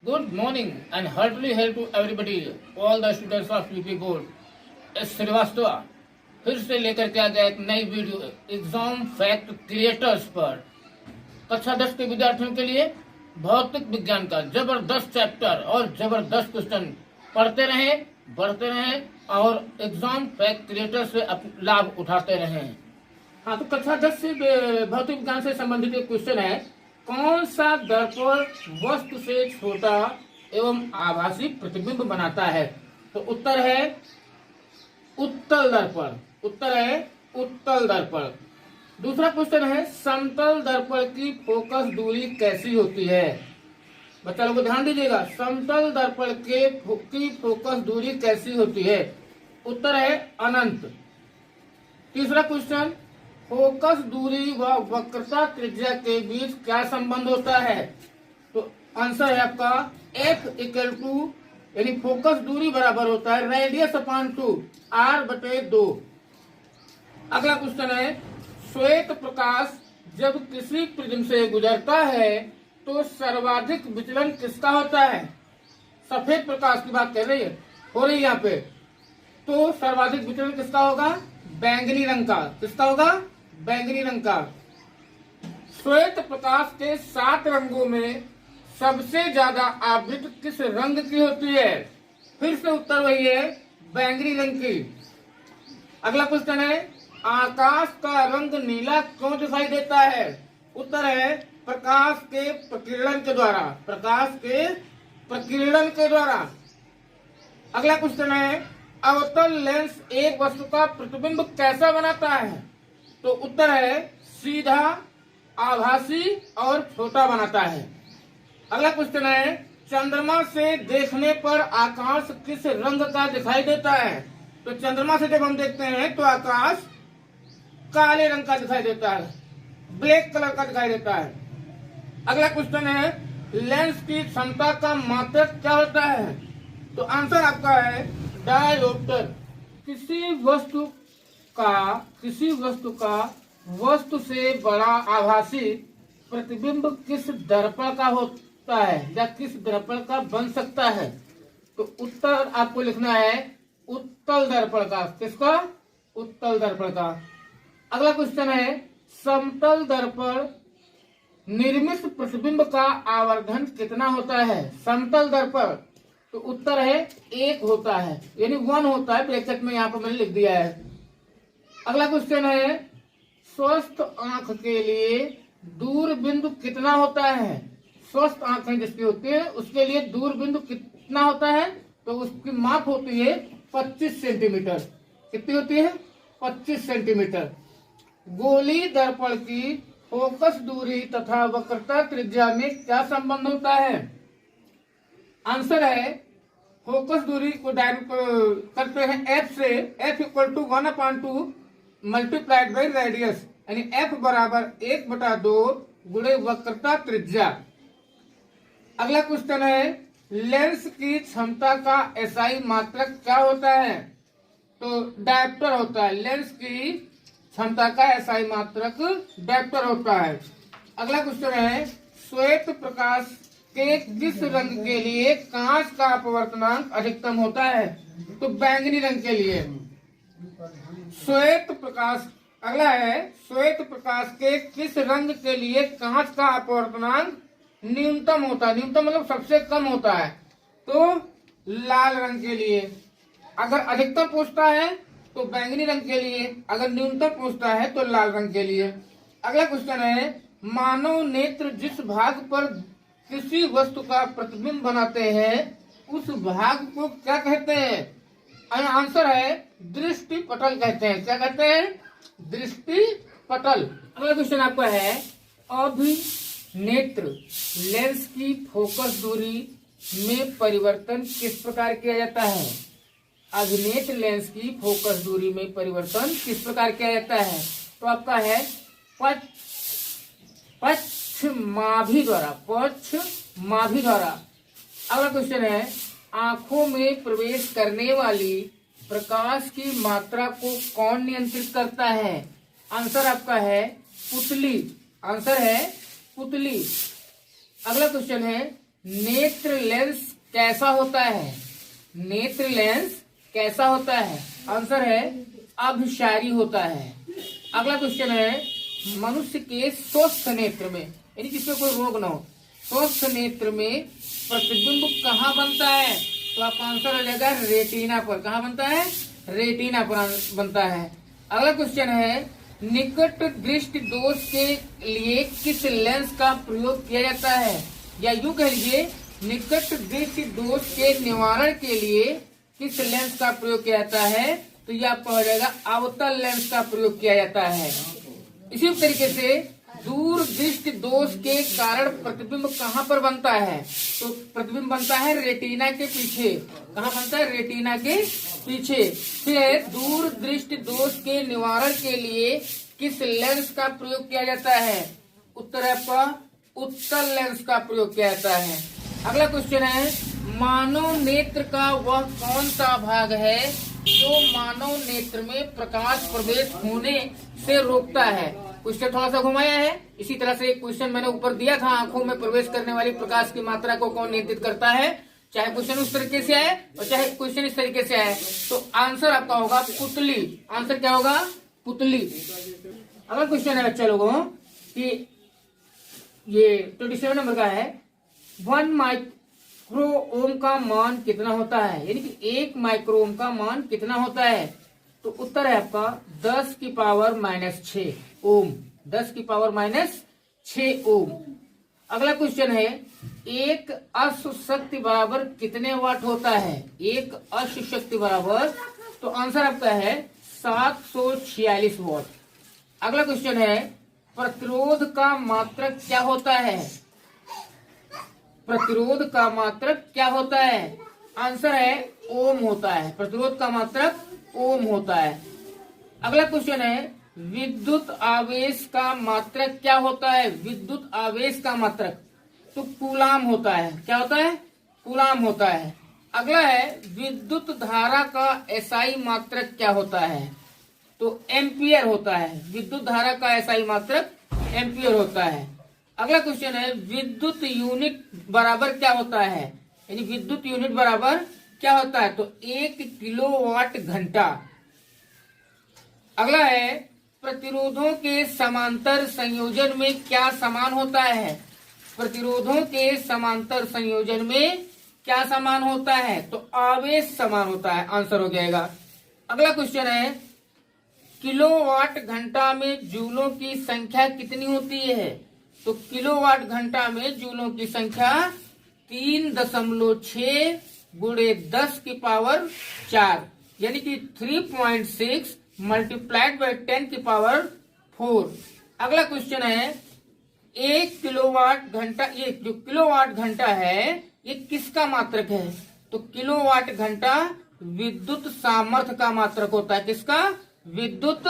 Good morning and heartily hello to everybody, all the students of UP board. S Srivastava फिर से लेकर के आ गया एक नई वीडियो एग्जाम फैक्ट क्रिएटर्स पर। कक्षा 10 के विद्यार्थियों के लिए भौतिक विज्ञान का जबरदस्त चैप्टर और जबरदस्त क्वेश्चन पढ़ते रहें, बढ़ते रहें और एग्जाम फैक्ट क्रिएटर से लाभ उठाते रहें। हाँ, तो कक्षा 10 से भौतिक विज्ञान से संबंधित एक क्वेश्चन है, कौन सा दर्पण वस्तु से छोटा एवं आभासी प्रतिबिंब बनाता है? तो उत्तर है उत्तल दर्पण। उत्तर है उत्तल दर्पण। दूसरा क्वेश्चन है, समतल दर्पण की फोकस दूरी कैसी होती है? बच्चा लोग ध्यान दीजिएगा, समतल दर्पण की फोकस दूरी कैसी होती है? उत्तर है अनंत। तीसरा क्वेश्चन, फोकस दूरी व वक्रता त्रिज्या के बीच क्या संबंध होता है? तो आंसर है आपका F इक्वल टू यानी फोकस दूरी बराबर होता है रेडियस अपॉन 2 R/2। अगला क्वेश्चन है, श्वेत प्रकाश जब किसी प्रिज्म से गुजरता है तो सर्वाधिक विचलन किसका होता है? सफेद प्रकाश की बात हो रही है यहाँ पे। तो सर्वाधिक विचलन किसका होगा? बैंगनी रंग का। किसका होगा? बैंगनी रंग का। श्वेत प्रकाश के 7 रंगों में सबसे ज्यादा आवृत्ति किस रंग की होती है? फिर से उत्तर वही है, बैंगनी रंग की। अगला क्वेश्चन है, आकाश का रंग नीला क्यों दिखाई देता है? उत्तर है प्रकाश के प्रकीर्णन के द्वारा। प्रकाश के प्रकीर्णन के द्वारा। अगला क्वेश्चन है, अवतल लेंस एक वस्तु का प्रतिबिंब कैसा बनाता है? तो उत्तर है सीधा, आभासी और छोटा बनाता है। अगला क्वेश्चन है, चंद्रमा से देखने पर आकाश किस रंग का दिखाई देता है? तो चंद्रमा से जब हम देखते हैं तो आकाश काले रंग का दिखाई देता है, ब्लैक कलर का दिखाई देता है। अगला क्वेश्चन है, लेंस की क्षमता का मात्रक क्या होता है? तो आंसर आपका है डायोप्टर। किसी वस्तु का वस्तु से बड़ा आभासी प्रतिबिंब किस दर्पण का होता है या किस दर्पण का बन सकता है? तो उत्तर आपको लिखना है उत्तल दर्पण का। किसका? उत्तल दर्पण का। अगला क्वेश्चन है, समतल दर्पण निर्मित प्रतिबिंब का आवर्धन कितना होता है? समतल दर्पण। तो उत्तर है 1 होता है, यानी 1 होता है। ब्रैकेट में यहाँ पर मैंने लिख दिया है। अगला क्वेश्चन है, स्वस्थ आंख के लिए दूर बिंदु कितना होता है? स्वस्थ आंखें जिसकी होती है उसके लिए दूर बिंदु कितना होता है? तो उसकी माप होती है 25 सेंटीमीटर। कितनी होती है? 25 सेंटीमीटर। गोली दर्पण की फोकस दूरी तथा वक्रता त्रिज्या में क्या संबंध होता है? आंसर है, फोकस दूरी को डायरेक्ट करते हैं F से। F equal to 1/2 multiplied by radius, यानी F बराबर 1/2 गुणे वक्रता त्रिज्या। अगला क्वेश्चन है, लेंस की क्षमता का SI मात्रक क्या होता है? तो डायोप्टर होता है। लेंस की क्षमता का SI मात्रक डायोप्टर होता है। अगला क्वेश्चन है, श्वेत प्रकाश के किस रंग के लिए कांच का अपवर्तनांक अधिकतम होता है? तो बैंगनी रंग के लिए। श्वेत प्रकाश। अगला है, श्वेत प्रकाश के किस रंग के लिए कांच का अपवर्तनांक न्यूनतम होता है? न्यूनतम मतलब सबसे कम होता है। तो लाल रंग के लिए। अगर अधिकतम पूछता है तो बैंगनी रंग के लिए, अगर न्यूनतम पूछता है तो लाल रंग के लिए। अगला क्वेश्चन है, मानव नेत्र जिस भाग पर किसी वस्तु का प्रतिबिंब बनाते हैं उस भाग को क्या कहते हैं? आंसर है दृष्टि पटल कहते हैं। क्या कहते हैं? दृष्टि पटल। अगला क्वेश्चन आपका है, अभिनेत्र लेंस की फोकस दूरी में परिवर्तन किस प्रकार किया जाता है? अभिनेत्र लेंस की फोकस दूरी में परिवर्तन किस प्रकार किया जाता है? तो आपका है पक्षमाभि द्वारा। अगला क्वेश्चन है, आंखों में प्रवेश करने वाली प्रकाश की मात्रा को कौन नियंत्रित करता है? आंसर आपका है पुतली। आंसर है पुतली। अगला क्वेश्चन है, नेत्र लेंस कैसा होता है? नेत्र लेंस कैसा होता है? आंसर है अभिसारी होता है। अगला क्वेश्चन है, मनुष्य के स्वस्थ नेत्र में, यानी जिसमें कोई रोग ना हो, स्वस्थ नेत्र में प्रतिबिंब कहाँ बनता है? तो आपका आंसर हो जाएगा रेटिना पर। कहाँ बनता है? रेटिना पर बनता है। अगला क्वेश्चन है, निकट दृष्टि दोष के लिए किस लेंस का प्रयोग किया जाता है? या यूं कह लीजिए, निकट दृष्टि दोष के निवारण के लिए किस लेंस का प्रयोग किया जाता है? तो यह आपका हो जाएगा अवतल लेंस का प्रयोग किया जाता है। इसी तरीके से दूर दृष्टि दोष के कारण प्रतिबिंब कहाँ पर बनता है? तो प्रतिबिंब बनता है रेटिना के पीछे। कहाँ बनता है? रेटिना के पीछे। फिर दूर दृष्टि दोष के निवारण के लिए किस लेंस का प्रयोग किया जाता है? उत्तर है आपका उत्तल लेंस का प्रयोग किया जाता है। अगला क्वेश्चन है, मानव नेत्र का वह कौन सा भाग है जो मानव नेत्र में प्रकाश प्रवेश होने से रोकता है? क्वेश्चन थोड़ा सा घुमाया है। इसी तरह से एक क्वेश्चन मैंने ऊपर दिया था, आंखों में प्रवेश करने वाली प्रकाश की मात्रा को कौन नियंत्रित करता है? चाहे क्वेश्चन उस तरीके से आए और चाहे क्वेश्चन इस तरीके से आए, तो आंसर आपका होगा पुतली। आंसर क्या होगा? पुतली। अगला क्वेश्चन है बच्चा लोगों कि ये 27 नंबर का है, 1 माइक्रो ओम का मान कितना होता है? यानी कि 1 माइक्रो ओम का मान कितना होता है? तो उत्तर है आपका 10 की पावर -6 ओम। 10 की पावर -6 ओम। अगला क्वेश्चन है, एक अश्व शक्ति बराबर कितने वाट होता है? एक अश्व शक्ति बराबर, तो आंसर आपका है 746 वाट। अगला क्वेश्चन है, प्रतिरोध का मात्रक क्या होता है? प्रतिरोध का मात्रक क्या होता है? आंसर है ओम होता है। प्रतिरोध का मात्रक ओम होता है। अगला क्वेश्चन है, विद्युत आवेश का मात्रक क्या होता है? विद्युत आवेश का मात्रक तो कूलाम होता है। क्या होता है? कूलाम होता है। अगला है, विद्युत धारा का एसआई मात्रक क्या होता है? तो एम्पियर होता है। विद्युत धारा का एसआई मात्रक एम्पियर होता है। अगला क्वेश्चन है, विद्युत यूनिट बराबर क्या होता है? यानी विद्युत यूनिट बराबर क्या होता है? तो 1 किलोवाट घंटा। अगला है, प्रतिरोधों के समांतर संयोजन में क्या समान होता है? प्रतिरोधों के समांतर संयोजन में क्या समान होता है? तो आवेश समान होता है। आंसर हो जाएगा। अगला क्वेश्चन है, किलोवाट घंटा में जूलों की संख्या कितनी होती है? तो किलोवाट घंटा में जूलों की संख्या 3.6 गुणे 10 की पावर 4, यानी कि 3.6 मल्टीप्लाइड बाय 10 की पावर 4। अगला क्वेश्चन है, एक किलोवाट घंटा, ये जो किलोवाट घंटा है ये किसका मात्रक है? तो किलोवाट घंटा विद्युत सामर्थ्य का मात्रक होता है। किसका? विद्युत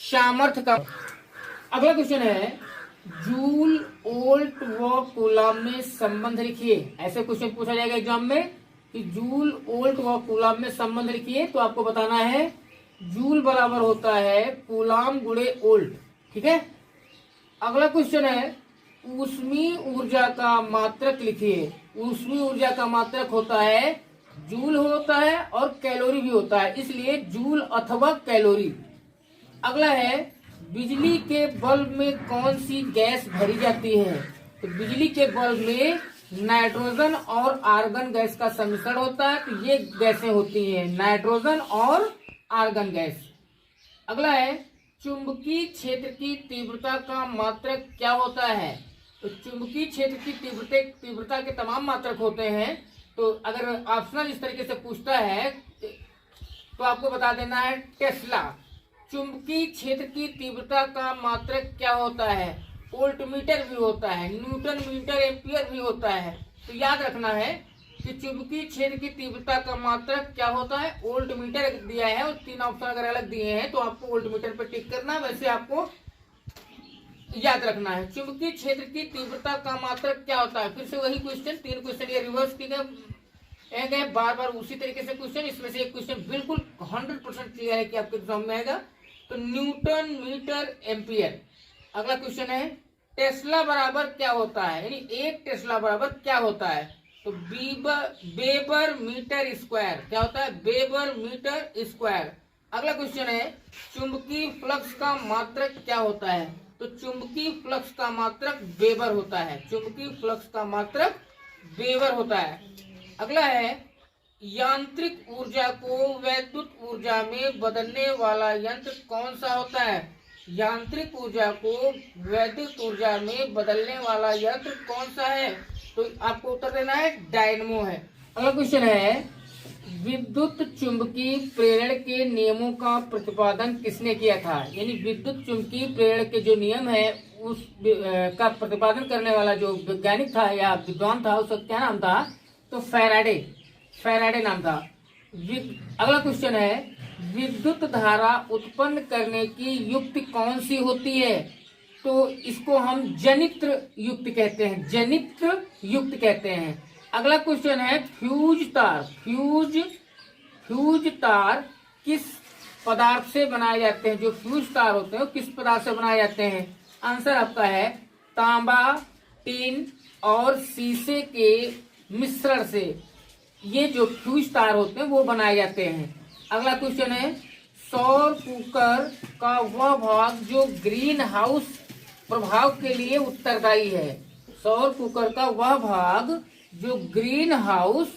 सामर्थ्य का। अगला क्वेश्चन है, जूल, वोल्ट व कूलम में संबंध लिखिए। ऐसे क्वेश्चन पूछा जाएगा एग्जाम में कि जूल, वोल्ट व कूलम में संबंध लिखिए। तो आपको बताना है जूल बराबर होता है कूलम गुणे वोल्ट। ठीक है। अगला क्वेश्चन है, ऊष्मीय ऊर्जा का मात्रक लिखिए। ऊष्मीय ऊर्जा का मात्रक होता है जूल होता है और कैलोरी भी होता है, इसलिए जूल अथवा कैलोरी। अगला है, बिजली के बल्ब में कौन सी गैस भरी जाती है? तो बिजली के बल्ब में नाइट्रोजन और आर्गन गैस का सम्मिश्रण होता है। तो ये गैसें होती हैं नाइट्रोजन और आर्गन गैस। अगला है, चुंबकीय क्षेत्र की तीव्रता का मात्रक क्या होता है? तो चुंबकीय क्षेत्र की तीव्रता के तमाम मात्रक होते हैं। तो अगर ऑप्शनल इस तरीके से पूछता है तो आपको बता देना है टेस्ला। चुंबकीय क्षेत्र की तीव्रता का मात्रक क्या होता है? वोल्टमीटर भी होता है, न्यूटन मीटर, एम्पियर भी होता है। तो याद रखना है कि चुंबकीय क्षेत्र की तीव्रता का मात्रक क्या होता है? वोल्टमीटर दिया है और 3 ऑप्शन अगर अलग दिए हैं तो आपको वोल्टमीटर पर टिक करना है। वैसे आपको याद रखना है चुंबकीय क्षेत्र की तीव्रता का मात्रक क्या होता है। फिर से वही क्वेश्चन, 3 क्वेश्चन ये रिवर्स किए गए, बार बार उसी तरीके से क्वेश्चन। इसमें से एक क्वेश्चन बिल्कुल 100% क्लियर है कि आपके एग्जाम में आएगा। तो न्यूटन मीटर एम्पियर। अगला क्वेश्चन है, टेस्ला बराबर क्या होता है? यानी 1 टेस्ला बराबर क्या होता है? तो वेबर मीटर स्क्वायर क्या होता है? Weber metre square. अगला क्वेश्चन है चुंबकीय फ्लक्स का मात्रक क्या होता है? तो चुंबकीय फ्लक्स का मात्रक वेबर होता है। चुंबकीय फ्लक्स का मात्रक वेबर होता है। अगला है यांत्रिक ऊर्जा को वैद्युत ऊर्जा में बदलने वाला यंत्र कौन सा होता है? यांत्रिक ऊर्जा को वैद्युत ऊर्जा में बदलने वाला यंत्र कौन सा है? तो आपको उत्तर देना है डायनमो है। अगला क्वेश्चन है विद्युत चुंबकीय प्रेरण के नियमों का प्रतिपादन किसने किया था? यानी विद्युत चुंबकीय प्रेरण के जो नियम है उस का प्रतिपादन करने वाला जो वैज्ञानिक था या विद्वान था उसका क्या नाम था? तो फैराडे नाम था। अगला क्वेश्चन है विद्युत धारा उत्पन्न करने की युक्ति कौन सी होती है? तो इसको हम जनित्र युक्ति कहते हैं। जनित्र युक्ति कहते हैं। अगला क्वेश्चन है फ्यूज तार किस पदार्थ से बनाए जाते हैं? जो फ्यूज तार होते हैं वो किस पदार्थ से बनाए जाते हैं? आंसर आपका है तांबा, टिन और शीशे के मिश्रण से ये जो फ्यूज तार होते हैं वो बनाए जाते हैं। अगला क्वेश्चन है सौर कुकर का वह भाग जो ग्रीन हाउस प्रभाव के लिए उत्तरदायी है। सौर कुकर का वह भाग जो ग्रीन हाउस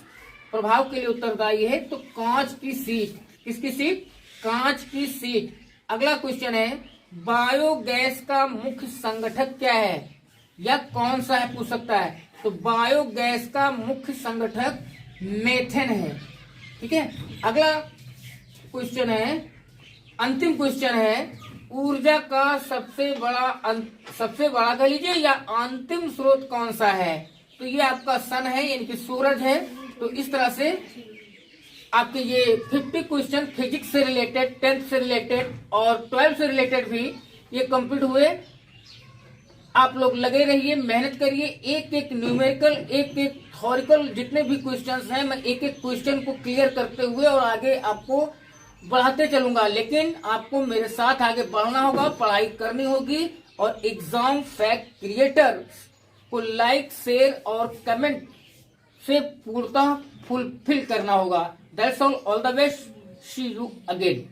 प्रभाव के लिए उत्तरदायी है। तो कांच की सीट। किसकी सीट? कांच की सीट। अगला क्वेश्चन है बायोगैस का मुख्य संगठक क्या है या कौन सा है? पूछ सकता है। तो बायोगैस का मुख्य संगठक मेथेन है। ठीक है। अगला क्वेश्चन है अंतिम क्वेश्चन है ऊर्जा का सबसे बड़ा कह लीजिए या अंतिम स्रोत कौन सा है? तो ये आपका सन है यानी कि सूरज है। तो इस तरह से आपके ये 50 क्वेश्चन फिजिक्स से रिलेटेड, 10th से रिलेटेड और 12th से रिलेटेड भी ये कंप्लीट हुए। आप लोग लगे रहिए, मेहनत करिए। एक एक न्यूमेरिकल, एक एक थ्योरिकल जितने भी क्वेश्चंस हैं मैं एक एक क्वेश्चन को क्लियर करते हुए और आगे आपको बढ़ाते चलूंगा। लेकिन आपको मेरे साथ आगे बढ़ना होगा, पढ़ाई करनी होगी और एग्जाम फैक्ट क्रिएटर को लाइक, शेयर और कमेंट से पूर्णतः फुलफिल करना होगा। That's all the best, see you again.